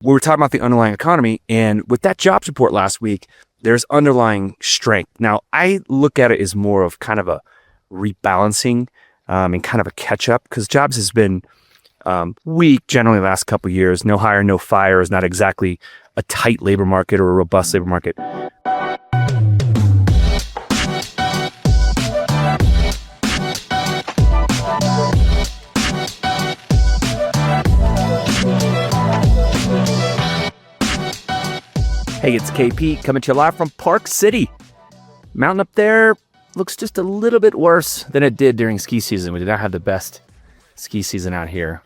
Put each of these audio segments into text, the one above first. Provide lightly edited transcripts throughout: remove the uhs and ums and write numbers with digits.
We were talking about the underlying economy, and with that jobs report last week, there's underlying strength. Now, I look at it as more of kind of a rebalancing and kind of a catch-up, because jobs has been weak generally the last couple of years. No hire, no fire is not exactly a tight labor market or a robust labor market. Hey, it's KP coming to you live from Park City. Mountain up there looks just a little bit worse than it did during ski season. We did not have the best ski season out here.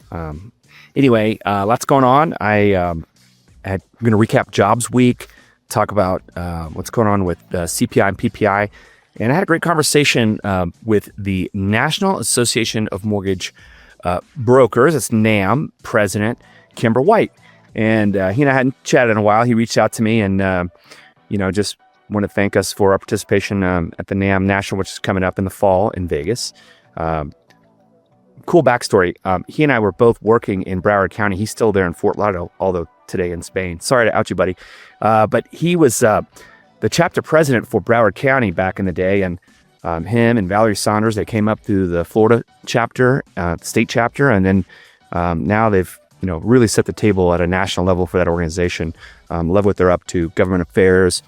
Anyway, lots going on. I'm going to recap Jobs Week, talk about what's going on with CPI and PPI. And I had a great conversation with the National Association of Mortgage Brokers. It's NAM President Kimber White. And he and I hadn't chatted in a while. He reached out to me and, just want to thank us for our participation at the NAM National, which is coming up in the fall in Vegas. Cool backstory. He and I were both working in Broward County. He's still there in Fort Lauderdale, although today in Spain. Sorry to out you, buddy. But he was the chapter president for Broward County back in the day. And him and Valerie Saunders, they came up through the Florida chapter, state chapter. And then now they've really set the table at a national level for that organization. Love what they're up to. Government affairs.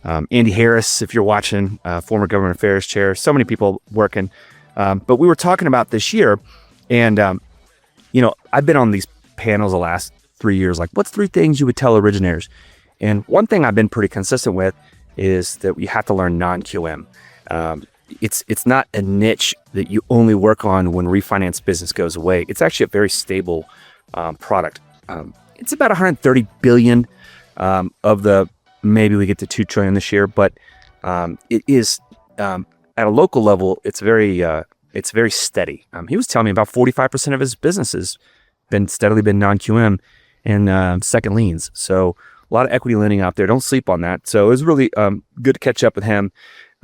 Andy Harris, if you're watching, former government affairs chair. So many people working. But we were talking about this year, and I've been on these panels the last 3 years. Like, what's 3 things you would tell originators? And one thing I've been pretty consistent with is that you have to learn non-QM. It's not a niche that you only work on when refinance business goes away. It's actually a very stable product. It's about 130 billion of the, maybe we get to 2 trillion this year, but it is at a local level, it's very steady. He was telling me about 45% of his business has been non-QM and second liens. So a lot of equity lending out there. Don't sleep on that. So it was really good to catch up with him.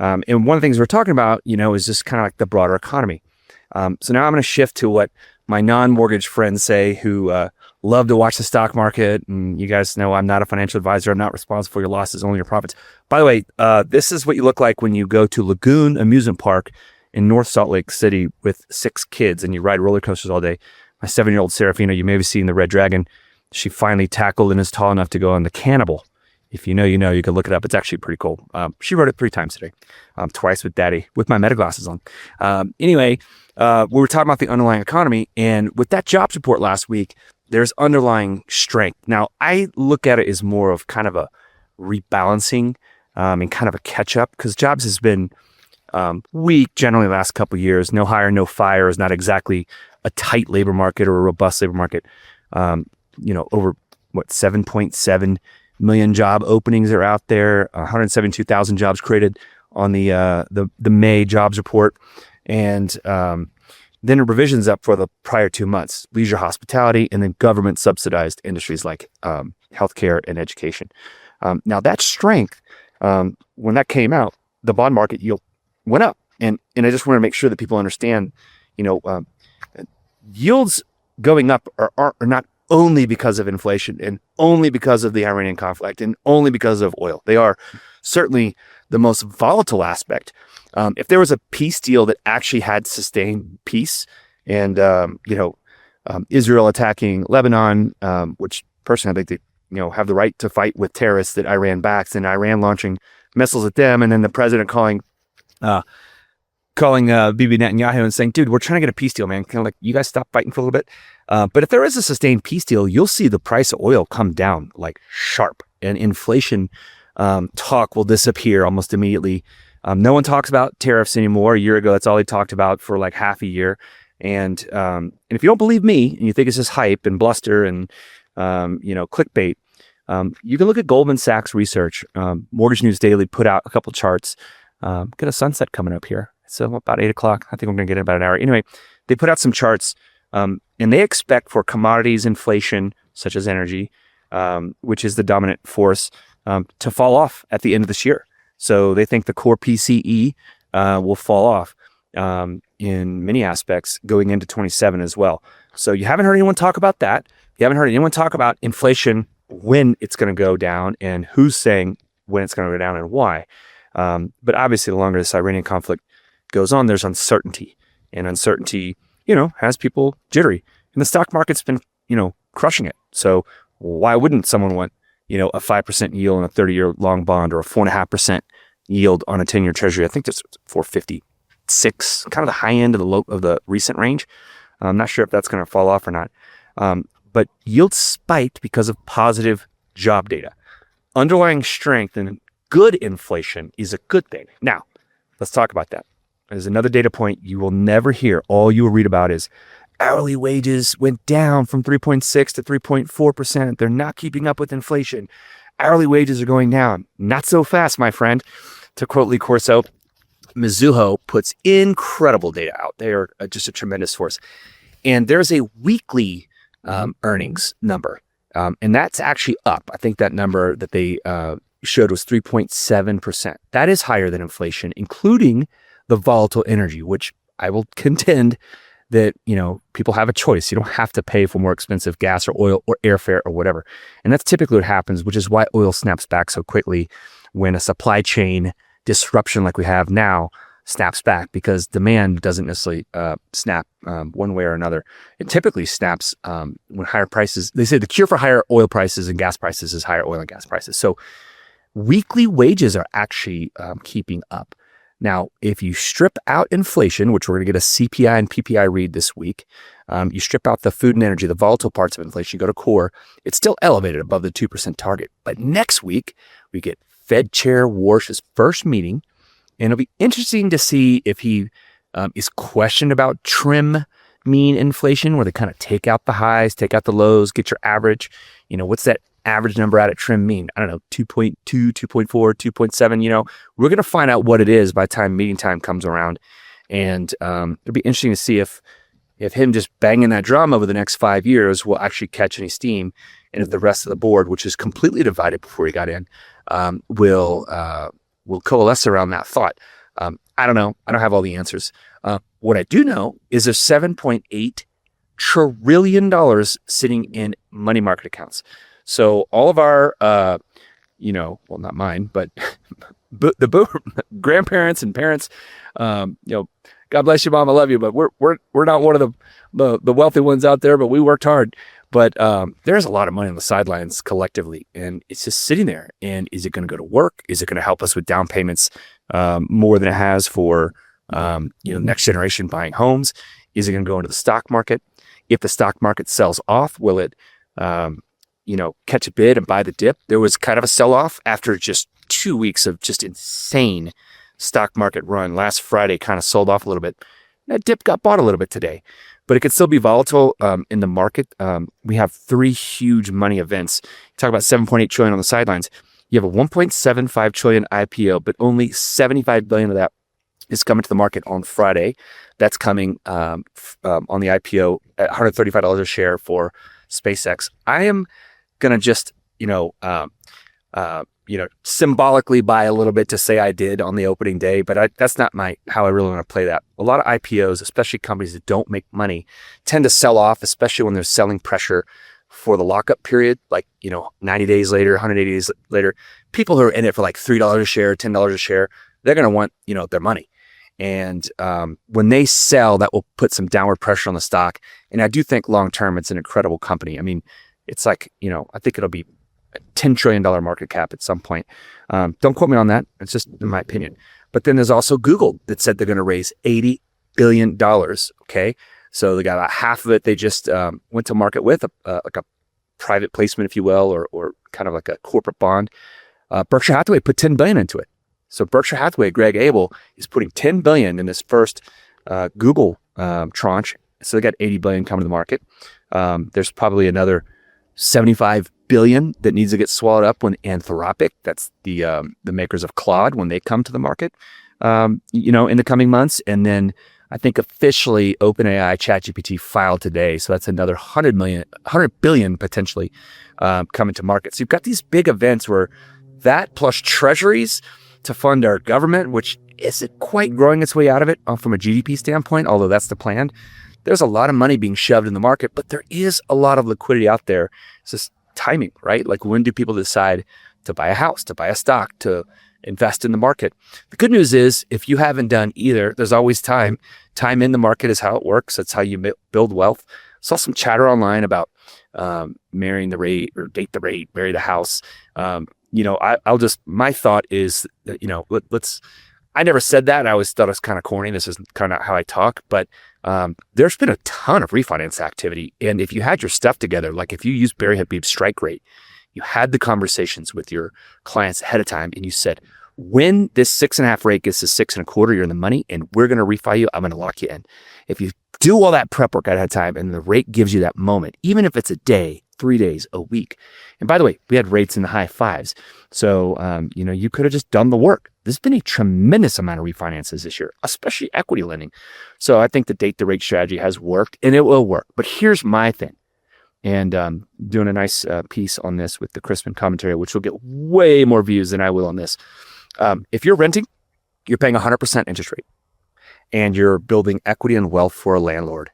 And one of the things we're talking about, is just kind of like the broader economy. So now I'm going to shift to what my non-mortgage friends say, who love to watch the stock market. And you guys know I'm not a financial advisor. I'm not responsible for your losses, only your profits. By the way, this is what you look like when you go to Lagoon Amusement Park in North Salt Lake City with 6 kids and you ride roller coasters all day. My 7-year-old Serafina, you may have seen the Red Dragon. She finally tackled and is tall enough to go on the Cannibal. If you know, you can look it up. It's actually pretty cool. She rode it 3 times today, twice with Daddy, with my meta glasses on. Anyway, we were talking about the underlying economy, and with that jobs report last week, there's underlying strength. Now, I look at it as more of kind of a rebalancing and kind of a catch-up, because jobs has been weak generally the last couple of years. No hire, no fire is not exactly a tight labor market or a robust labor market. Over 7.7 million job openings are out there. 172,000 jobs created on the May jobs report, and then the revisions up for the prior 2 months: leisure, hospitality, and then government subsidized industries like healthcare and education. Now that strength, when that came out, the bond market yield went up, and I just want to make sure that people understand, yields going up are not only because of inflation and only because of the Iranian conflict and only because of oil. They are certainly the most volatile aspect. If there was a peace deal that actually had sustained peace and, Israel attacking Lebanon, which personally I think they, have the right to fight with terrorists that Iran backs, and Iran launching missiles at them, and then the president calling Bibi Netanyahu and saying, dude, we're trying to get a peace deal, man. Kind of like, you guys stop fighting for a little bit. But if there is a sustained peace deal, you'll see the price of oil come down like sharp, and inflation talk will disappear almost immediately. No one talks about tariffs anymore. A year ago, that's all they talked about for like half a year. And if you don't believe me and you think it's just hype and bluster and, clickbait, you can look at Goldman Sachs research. Mortgage News Daily put out a couple charts. Got a sunset coming up here. So about 8 o'clock. I think we're going to get in about an hour. Anyway, they put out some charts, and they expect for commodities inflation, such as energy, which is the dominant force, to fall off at the end of this year. So they think the core PCE will fall off in many aspects going into 27 as well. So you haven't heard anyone talk about that. You haven't heard anyone talk about inflation when it's going to go down and who's saying when it's going to go down and why. But obviously, the longer this Iranian conflict goes on, there's uncertainty, and uncertainty, has people jittery. And the stock market's been, crushing it. So why wouldn't someone want, a 5% yield on a 30-year long bond, or a 4.5% yield on a 10-year Treasury? I think that's 456, kind of the high end of the recent range. I'm not sure if that's going to fall off or not. But yields spiked because of positive job data. Underlying strength and good inflation is a good thing. Now, let's talk about that. There's another data point you will never hear. All you will read about is hourly wages went down from 3.6 to 3.4%. They're not keeping up with inflation. Hourly wages are going down. Not so fast, my friend. To quote Lee Corso, Mizuho puts incredible data out. They are just a tremendous force. And there's a weekly earnings number. And that's actually up. I think that number that they showed was 3.7%. That is higher than inflation, including the volatile energy, which I will contend that, people have a choice. You don't have to pay for more expensive gas or oil or airfare or whatever. And that's typically what happens, which is why oil snaps back so quickly when a supply chain disruption like we have now snaps back, because demand doesn't necessarily snap one way or another. It typically snaps when higher prices. They say the cure for higher oil prices and gas prices is higher oil and gas prices. So weekly wages are actually keeping up. Now, if you strip out inflation, which we're going to get a CPI and PPI read this week, you strip out the food and energy, the volatile parts of inflation, you go to core, it's still elevated above the 2% target. But next week, we get Fed Chair Warsh's first meeting, and it'll be interesting to see if he is questioned about trim mean inflation, where they kind of take out the highs, take out the lows, get your average. What's that average number out at trim mean? I don't know, 2.2, 2.4, 2.7. We're going to find out what it is by the time meeting time comes around. And it'll be interesting to see if him just banging that drum over the next 5 years will actually catch any steam, and if the rest of the board, which is completely divided before he got in, will coalesce around that thought. I don't know. I don't have all the answers. What I do know is there's $7.8 trillion sitting in money market accounts. So all of our, well, not mine, but the grandparents and parents, God bless you, Mom, I love you, but we're not one of the wealthy ones out there, but we worked hard. But there's a lot of money on the sidelines collectively, and it's just sitting there. And is it going to go to work? Is it going to help us with down payments more than it has for next generation buying homes? Is it going to go into the stock market? If the stock market sells off, will it catch a bid and buy the dip? There was kind of a sell-off after just 2 weeks of just insane stock market run. Last Friday kind of sold off a little bit. That dip got bought a little bit today, but it could still be volatile in the market. We have 3 huge money events. Talk about 7.8 trillion on the sidelines. You have a 1.75 trillion IPO, but only 75 billion of that is coming to the market on Friday. That's coming on the IPO at $135 a share for SpaceX. I am gonna just symbolically buy a little bit to say I did on the opening day, but that's not how I really want to play that. A lot of IPOs, especially companies that don't make money, tend to sell off, especially when there's selling pressure for the lockup period, like 90 days later, 180 days later. People who are in it for like $3 a share, $10 a share, they're gonna want their money. And when they sell, that will put some downward pressure on the stock. And I do think long term, it's an incredible company. I mean, it's like, I think it'll be a $10 trillion market cap at some point. Don't quote me on that. It's just in my opinion. But then there's also Google that said they're going to raise $80 billion. Okay. So they got about half of it. They just went to market with like a private placement, if you will, or kind of like a corporate bond. Berkshire Hathaway put $10 billion into it. So Berkshire Hathaway, Greg Abel, is putting $10 billion in this first Google tranche. So they got $80 billion coming to the market. There's probably another $75 billion that needs to get swallowed up when Anthropic, that's the makers of Claude, when they come to the market, in the coming months. And then I think officially OpenAI ChatGPT filed today. So that's another $100 billion potentially coming to market. So you've got these big events where that plus treasuries to fund our government, which isn't quite growing its way out of it from a GDP standpoint, although that's the plan. There's a lot of money being shoved in the market, but there is a lot of liquidity out there. It's just timing, right? Like when do people decide to buy a house, to buy a stock, to invest in the market? The good news is if you haven't done either, there's always time. Time in the market is how it works. That's how you build wealth. Saw some chatter online about marrying the rate or date the rate, marry the house. My thought is that, I never said that. I always thought it was kind of corny. This is kind of how I talk, but there's been a ton of refinance activity. And if you had your stuff together, like if you used Barry Habib's strike rate, you had the conversations with your clients ahead of time and you said, when this 6.5 rate gets to 6.25, you're in the money and we're going to refi you. I'm going to lock you in. If you do all that prep work ahead of time and the rate gives you that moment, even if it's a day, 3 days, a week. And by the way, we had rates in the high fives. So, you could have just done the work. There's been a tremendous amount of refinances this year, especially equity lending. So I think the date the rate strategy has worked and it will work. But here's my thing. And doing a nice piece on this with the Crispin commentary, which will get way more views than I will on this. If you're renting, you're paying 100% interest rate and you're building equity and wealth for a landlord.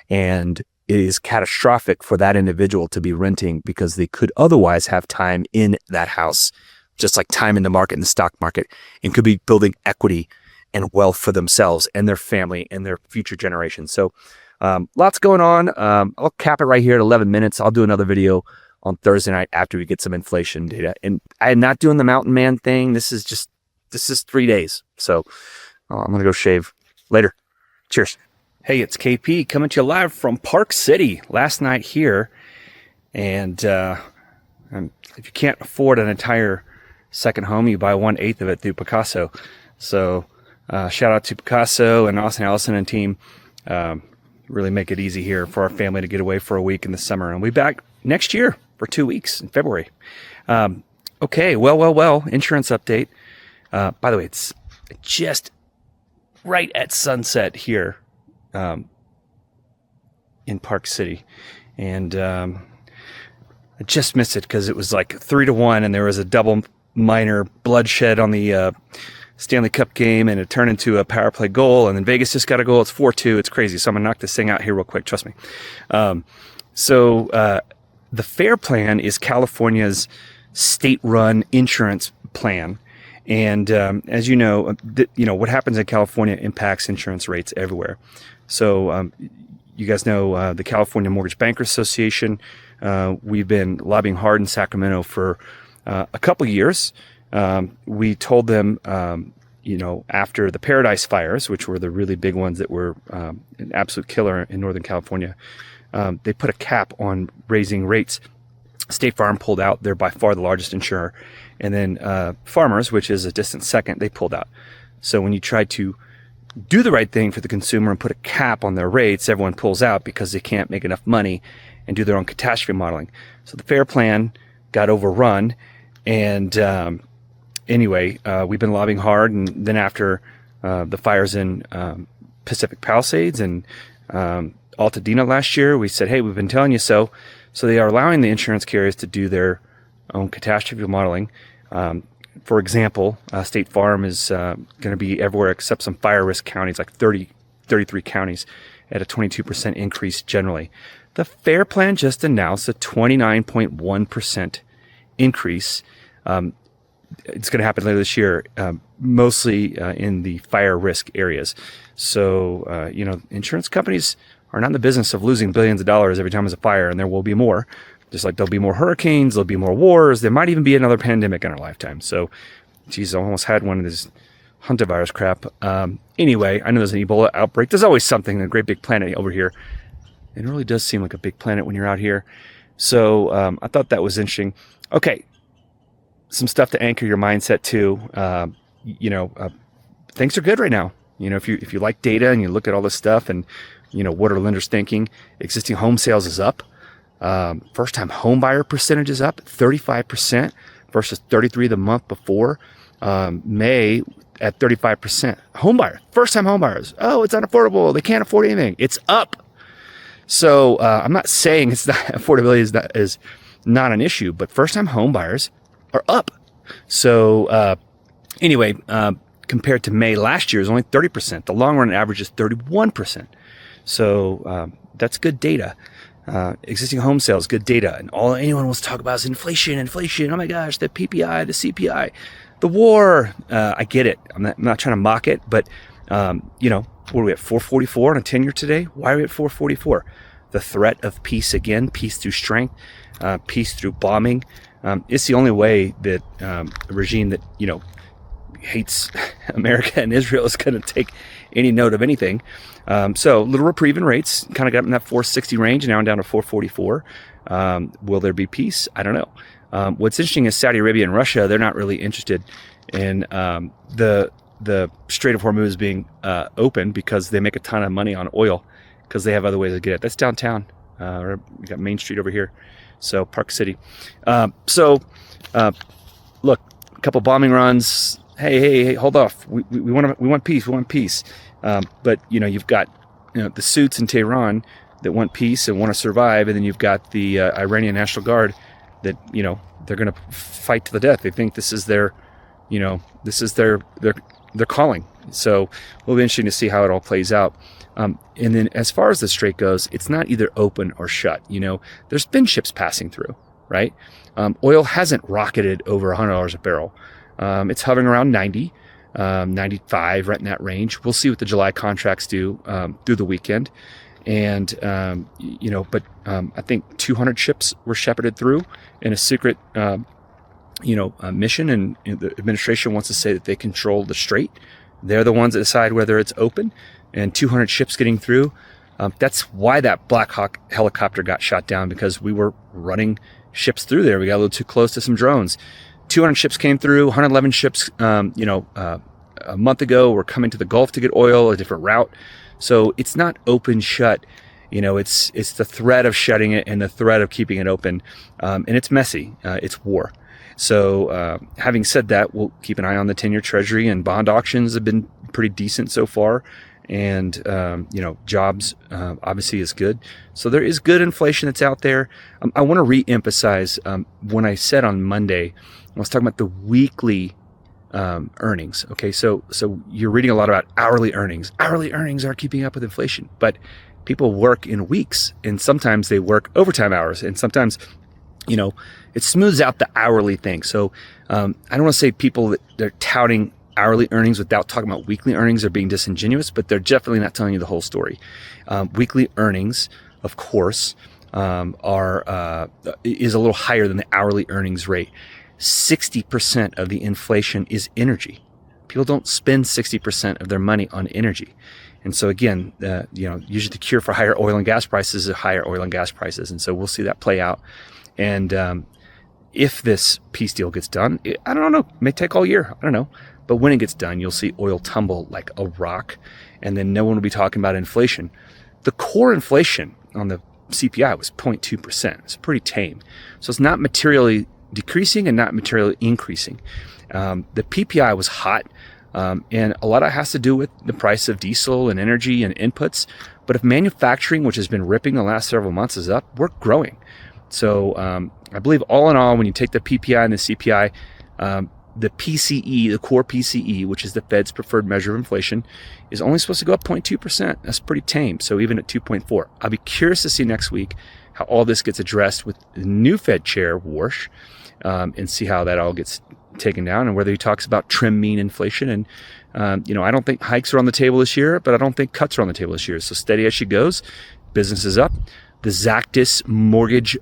And it is catastrophic for that individual to be renting because they could otherwise have time in that house, just like time in the market, in the stock market, and could be building equity and wealth for themselves and their family and their future generations. So lots going on. I'll cap it right here at 11 minutes. I'll do another video on Thursday night after we get some inflation data. And I'm not doing the mountain man thing. This is 3 days. So I'm going to go shave later. Cheers. Hey, it's KP coming to you live from Park City last night here. And if you can't afford an entire second home, you buy 1/8 of it through Picasso. So shout out to Picasso and Austin Allison and team. Really make it easy here for our family to get away for a week in the summer. And we'll be back next year for 2 weeks in February. Okay, well, insurance update. By the way, it's just right at sunset here in Park City. And I just missed it because it was like 3-1 and there was a double minor bloodshed on the Stanley Cup game and it turned into a power play goal. And then Vegas just got a goal. It's 4-2. It's crazy. So I'm going to knock this thing out here real quick. Trust me. The FAIR plan is California's state-run insurance plan. And as you know, what happens in California impacts insurance rates everywhere. So you guys know the California Mortgage Bankers Association. We've been lobbying hard in Sacramento for a couple years. We told them, after the Paradise fires, which were the really big ones that were an absolute killer in Northern California, they put a cap on raising rates. State Farm pulled out. They're by far the largest insurer. And then Farmers, which is a distant second, they pulled out. So when you try to do the right thing for the consumer and put a cap on their rates, everyone pulls out because they can't make enough money and do their own catastrophe modeling. So the FAIR plan got overrun. And anyway, we've been lobbying hard. And then after the fires in Pacific Palisades and Altadena last year, we said, hey, we've been telling you so. So they are allowing the insurance carriers to do their own catastrophe modeling. For example, State Farm is going to be everywhere except some fire risk counties, like 33 counties, at a 22% increase generally. The FAIR plan just announced a 29.1% increase. It's going to happen later this year, mostly in the fire risk areas. So, insurance companies are not in the business of losing billions of dollars every time there's a fire, and there will be more. Just like there'll be more hurricanes, there'll be more wars, there might even be another pandemic in our lifetime. So, geez, I almost had one of this hantavirus crap. Anyway, I know there's an Ebola outbreak. There's always something, a great big planet over here. It really does seem like a big planet when you're out here. So I thought that was interesting. Okay, some stuff to anchor your mindset to. Things are good right now. If you like data and you look at all this stuff and, what are lenders thinking? Existing home sales is up. First-time home buyer percentage is up 35% versus 33% the month before. May at 35%. Home buyer, first-time home buyers. Oh, it's unaffordable. They can't afford anything. It's up. So I'm not saying it's not affordability is not an issue, but first-time home buyers are up. So anyway, compared to May last year, it was only 30%. The long-run average is 31%. So that's good data. Existing home sales, good data. And all anyone wants to talk about is inflation. Oh my gosh, the PPI, the CPI, the war. I get it. I'm not trying to mock it, but, what are we at, 444 on a 10-year today? Why are we at 444? The threat of peace again, peace through strength, peace through bombing. It's the only way that a regime that, hates America and Israel is going to take any note of anything. So little reprieve in rates, kind of got in that 460 range, now I'm down to 444. Will there be peace? I don't know. What's interesting is Saudi Arabia and Russia, they're not really interested in the Strait of Hormuz being open because they make a ton of money on oil because they have other ways to get it. That's downtown. We got Main Street over here. So Park City. Look, a couple bombing runs. Hey, hold off. We want peace. But you've got the suits in Tehran that want peace and want to survive, and then you've got the Iranian National Guard that they're going to fight to the death. They think this is their calling. So it'll be interesting to see how it all plays out. And then as far as the strait goes, it's not either open or shut. There's been ships passing through, right? Oil hasn't rocketed over $100 a barrel. It's hovering around 90, 95, right in that range. We'll see what the July contracts do through the weekend. And, but I think 200 ships were shepherded through in a secret, mission. And the administration wants to say that they control the strait. They're the ones that decide whether it's open, and 200 ships getting through. That's why that Black Hawk helicopter got shot down, because we were running ships through there. We got a little too close to some drones. 200 ships came through, 111 ships, a month ago were coming to the Gulf to get oil, a different route. So it's not open, shut. It's the threat of shutting it and the threat of keeping it open. And it's messy. It's war. So having said that, we'll keep an eye on the 10-year Treasury, and bond auctions have been pretty decent so far. And, jobs obviously is good. So there is good inflation that's out there. I want to re-emphasize when I said on Monday, I was talking about the weekly earnings. Okay, so you're reading a lot about hourly earnings. Hourly earnings are keeping up with inflation, but people work in weeks, and sometimes they work overtime hours, and sometimes, it smooths out the hourly thing. So I don't want to say people that they're touting hourly earnings without talking about weekly earnings are being disingenuous, but they're definitely not telling you the whole story. Weekly earnings, of course, is a little higher than the hourly earnings rate. 60% of the inflation is energy. People don't spend 60% of their money on energy. And so again, usually the cure for higher oil and gas prices is higher oil and gas prices. And so we'll see that play out. And if this peace deal gets done, I don't know, it may take all year. I don't know. But when it gets done, you'll see oil tumble like a rock, and then no one will be talking about inflation. The core inflation on the CPI was 0.2%. It's pretty tame. So it's not materially decreasing and not materially increasing. The PPI was hot, and a lot of it has to do with the price of diesel and energy and inputs. But if manufacturing, which has been ripping the last several months, is up, we're growing. So I believe all in all, when you take the PPI and the CPI, the PCE, the core PCE, which is the Fed's preferred measure of inflation, is only supposed to go up 0.2%. That's pretty tame. So even at 2.4, I'll be curious to see next week how all this gets addressed with the new Fed chair, Warsh, and see how that all gets taken down, and whether he talks about trim mean inflation. And, I don't think hikes are on the table this year, but I don't think cuts are on the table this year. So steady as she goes, business is up. The Zactus Mortgage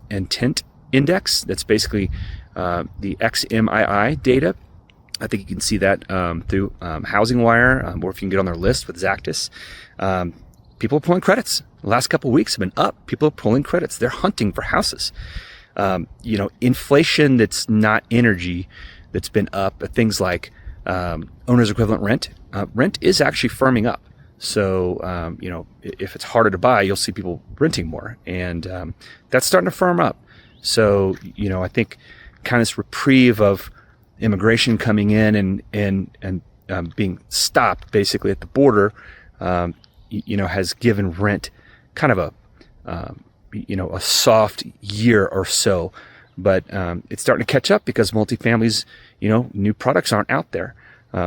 Intent Index, that's basically the XMII data. I think you can see that through Housing Wire, or if you can get on their list with Zactus. People are pulling credits. The last couple of weeks have been up. People are pulling credits. They're hunting for houses. Inflation that's not energy that's been up, things like owner's equivalent rent. Rent is actually firming up. So, if it's harder to buy, you'll see people renting more. And that's starting to firm up. So, I think kind of this reprieve of immigration coming in and being stopped basically at the border, has given rent kind of a soft year or so. But it's starting to catch up because multifamilies, new products aren't out there.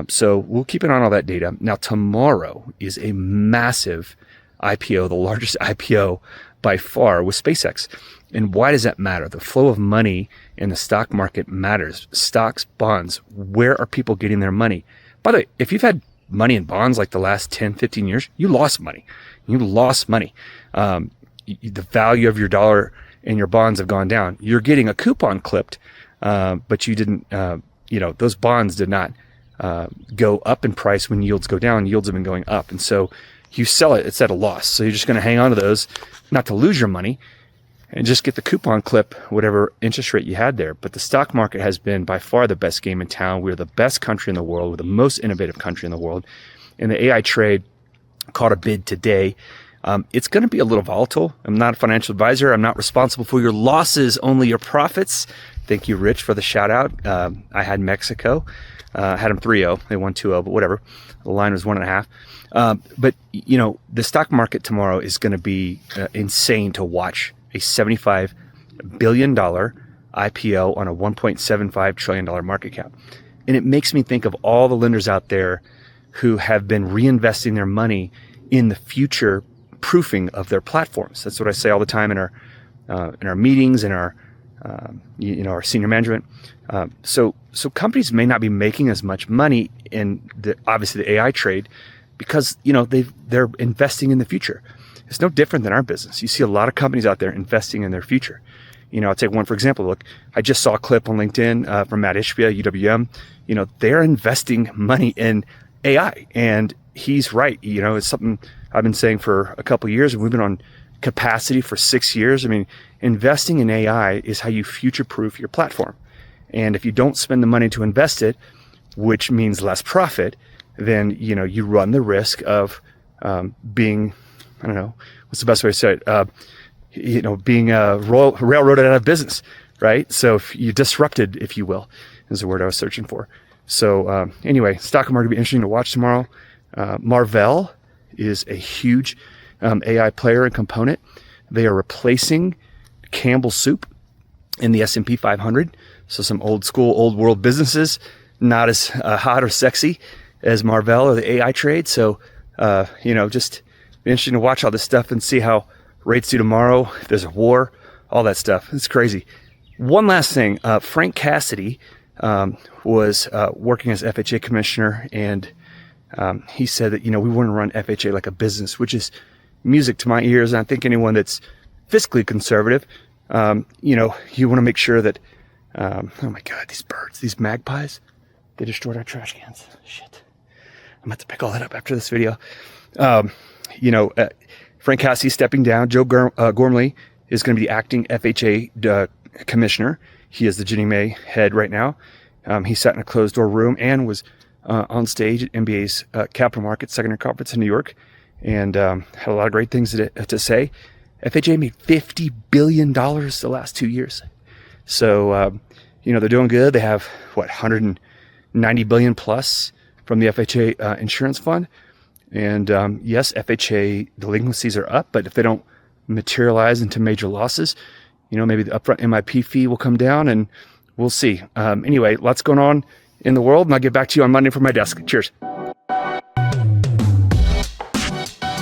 So we'll keep an eye on all that data. Now, tomorrow is a massive IPO, the largest IPO by far with SpaceX. And why does that matter? The flow of money in the stock market matters. Stocks, bonds, where are people getting their money? By the way, if you've had money in bonds like the last 10, 15 years, you lost money. You lost money. The value of your dollar and your bonds have gone down. You're getting a coupon clipped, but you didn't, those bonds did not go up in price when yields go down. Yields have been going up. And so you sell it, it's at a loss. So you're just going to hang on to those, not to lose your money, and just get the coupon clip, whatever interest rate you had there. But the stock market has been by far the best game in town. We're the best country in the world. We're the most innovative country in the world. And the AI trade caught a bid today. It's going to be a little volatile. I'm not a financial advisor. I'm not responsible for your losses, only your profits. Thank you, Rich, for the shout out. I had Mexico. Had them 3-0. They won 2-0, but whatever. The line was 1.5. But, the stock market tomorrow is going to be insane to watch. A $75 billion IPO on a $1.75 trillion market cap. And it makes me think of all the lenders out there who have been reinvesting their money in the future proofing of their platforms. That's what I say all the time in our meetings, in our senior management. So companies may not be making as much money in obviously the AI trade because they're investing in the future. It's no different than our business. You see a lot of companies out there investing in their future. I'll take one for example. Look, I just saw a clip on LinkedIn from Matt Ishbia, UWM. They're investing money in AI, and he's right. It's something I've been saying for a couple of years, and we've been on capacity for 6 years. I mean, investing in AI is how you future-proof your platform. And if you don't spend the money to invest it, which means less profit, then you run the risk of being, I don't know, what's the best way to say it? Being railroaded out of business, right? So if you disrupted, if you will, is the word I was searching for. So anyway, stock market will be interesting to watch tomorrow. Marvell is a huge AI player and component. They are replacing Campbell Soup in the S&P 500. So some old school, old world businesses, not as hot or sexy as Marvell or the AI trade. So, just interesting to watch all this stuff and see how rates do tomorrow, if there's a war, all that stuff. It's crazy. One last thing. Frank Cassidy was working as FHA commissioner, and he said that, we want to run FHA like a business, which is music to my ears. And I think anyone that's fiscally conservative, you want to make sure that, oh my God, these birds, these magpies, they destroyed our trash cans. Shit. I'm going to have to pick all that up after this video. Frank Cassidy stepping down. Joe Gormley is going to be the acting FHA commissioner. He is the Ginnie Mae head right now. He sat in a closed door room and was on stage at NBA's Capital Markets Secondary Conference in New York, and had a lot of great things to say. FHA made $50 billion the last 2 years. So, they're doing good. They have, $190 billion plus from the FHA insurance fund. And yes, FHA delinquencies are up, but if they don't materialize into major losses, maybe the upfront MIP fee will come down, and we'll see. Anyway, lots going on in the world, and I'll get back to you on Monday from my desk. Cheers.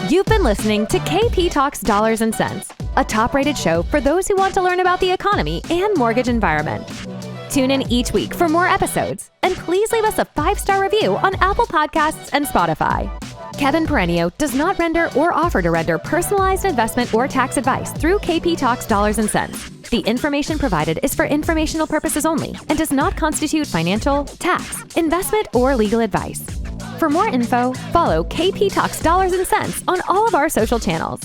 You've been listening to KP Talks Dollars and Cents, a top-rated show for those who want to learn about the economy and mortgage environment. Tune in each week for more episodes, and please leave us a 5-star review on Apple Podcasts and Spotify. Kevin Perenio does not render or offer to render personalized investment or tax advice through KP Talks Dollars and Cents. The information provided is for informational purposes only and does not constitute financial, tax, investment, or legal advice. For more info, follow KP Talks Dollars and Cents on all of our social channels.